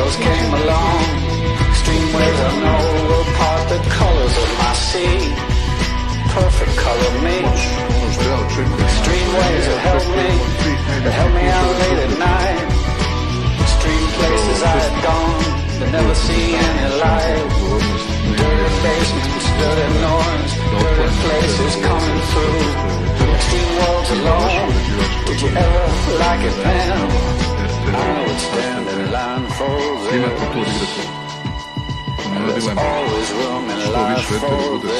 girls came along. Extreme waves I know will part the colors of my sea. Perfect color me. Extreme waves that help me out late at night. Extreme places I had gone to never see any light. Dirty basements, dirty noise, dirty places coming through. Extreme worlds alone. Did you ever like it, man? I would stand in line for this. There's always room in life for this.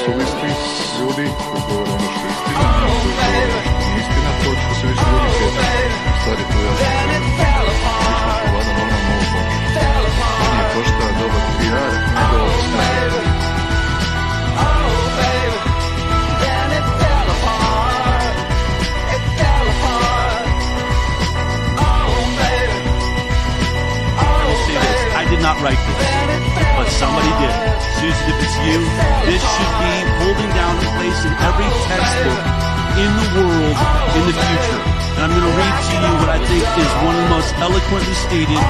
Ljudi koji govore ono što je istina, ono što je istina, to će se više ljudi sjetiti. Stvari to jasno. Mi smo povada normalno ovo. Manje košta dobar PR, nego ovo snimanje. I did not write this, but somebody did. Susan, if it's you, this should be holding down a place in every textbook in the world in the future. And I'm going to read to you what I think is one of the most eloquently stated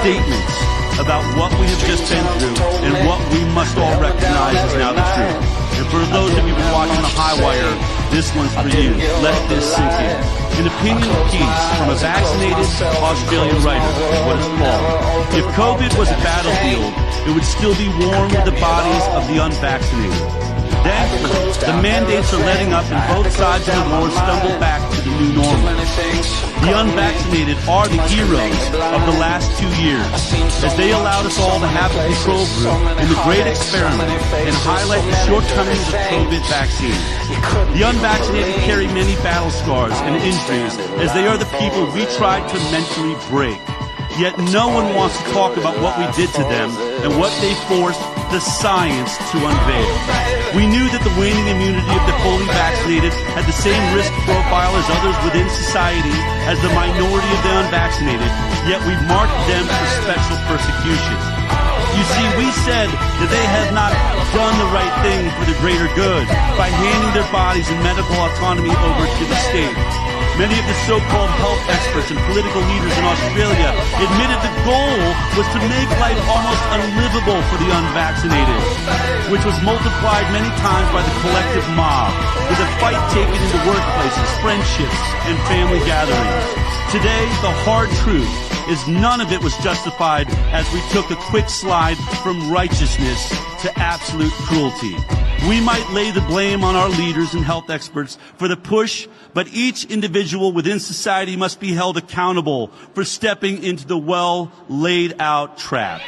statements about what we have just been through and what we must all recognize is now the truth. And for those of you who are watching the High Wire, this one's for you. Let this sink in. An opinion piece from a vaccinated Australian writer, what it's called. If COVID was a battlefield, it would still be warm with the bodies of the unvaccinated. Thankfully, the mandates are letting up and both sides of the war stumble back to the new normal. The unvaccinated are the heroes of the last 2 years, as they allowed us all to have a control group in the great experiment and highlight the shortcomings of COVID vaccine. The unvaccinated carry many battle scars and injuries, as they are the people we tried to mentally break. Yet no one wants to talk about what we did to them and what they forced the science to unveil. We knew that the waning immunity of the fully vaccinated had the same risk profile as others within society as the minority of the unvaccinated, yet we marked them for special persecution. You see, we said that they had not done the right thing for the greater good by handing their bodies and medical autonomy over to the state. Many of the so-called health experts and political leaders in Australia admitted the goal was to make life almost unlivable for the unvaccinated, which was multiplied many times by the collective mob, with a fight taken into workplaces, friendships, and family gatherings. Today, the hard truth is none of it was justified as we took a quick slide from righteousness to absolute cruelty. We might lay the blame on our leaders and health experts for the push, but each individual within society must be held accountable for stepping into the well-laid-out trap.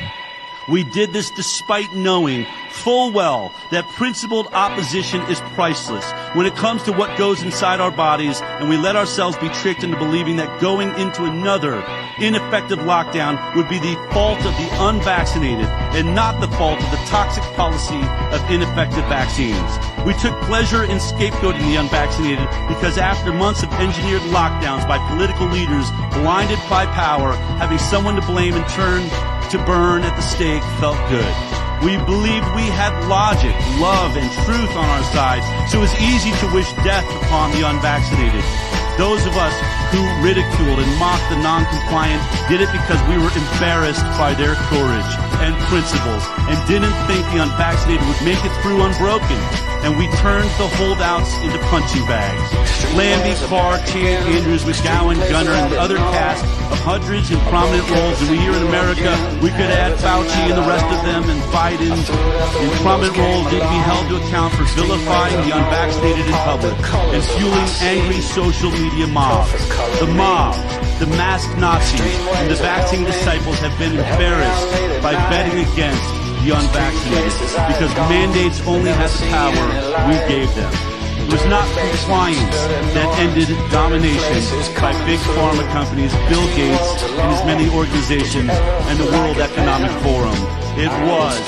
We did this despite knowing full well that principled opposition is priceless when it comes to what goes inside our bodies, and we let ourselves be tricked into believing that going into another ineffective lockdown would be the fault of the unvaccinated and not the fault of the toxic policy of ineffective vaccines. We took pleasure in scapegoating the unvaccinated because after months of engineered lockdowns by political leaders blinded by power, having someone to blame and turn to burn at the stake felt good. We believed we had logic, love, and truth on our side, so it was easy to wish death upon the unvaccinated. Those of us who ridiculed and mocked the non-compliant did it because we were embarrassed by their courage and principles and didn't think the unvaccinated would make it through unbroken. And we turned the holdouts into punching bags. Lambie, Carr, Chan, Andrews, McGowan, Gunner, and the other cast of hundreds in prominent roles. And we here in America, we could add Fauci and the rest of them and Biden in prominent roles need to be held to account for vilifying the unvaccinated in public and fueling angry social media mobs. The mob, the masked Nazis, and the vaccine disciples have been embarrassed by betting against the unvaccinated because mandates only had the power we gave them. It was not compliance that ended domination by big pharma companies, Bill Gates and his many organizations, and the World Economic Forum. It was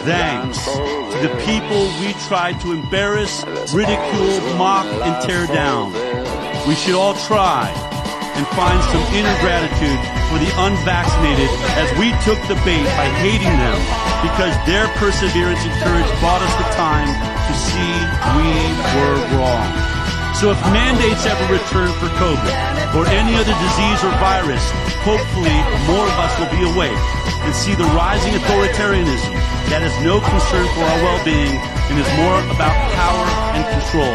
thanks to the people we tried to embarrass, ridicule, mock, and tear down. We should all try and find some inner gratitude for the unvaccinated as we took the bait by hating them because their perseverance and courage bought us the time to see we were wrong. So if mandates ever return for COVID or any other disease or virus, hopefully more of us will be awake and see the rising authoritarianism that has no concern for our well-being and is more about power and control.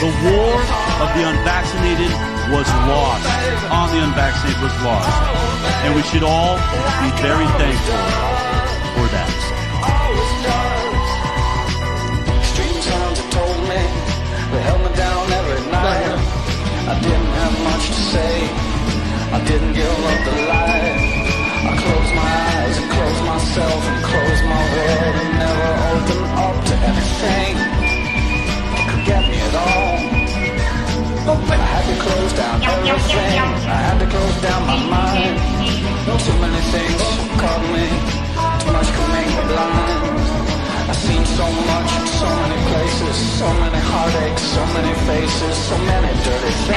The war of the unvaccinated was lost. On the unvaccinated was lost. And we should all be very thankful for that. Street sounds have told me, they held me down every night. I didn't have much to say, I didn't give up the light. I closed my eyes and closed myself and closed my world and never opened up to anything that could get me at all. I had to close down everything, I had to close down my mind. Too many things caught me, too much could make me blind. I've seen so much in so many places, so many heartaches, so many faces, so many dirty things.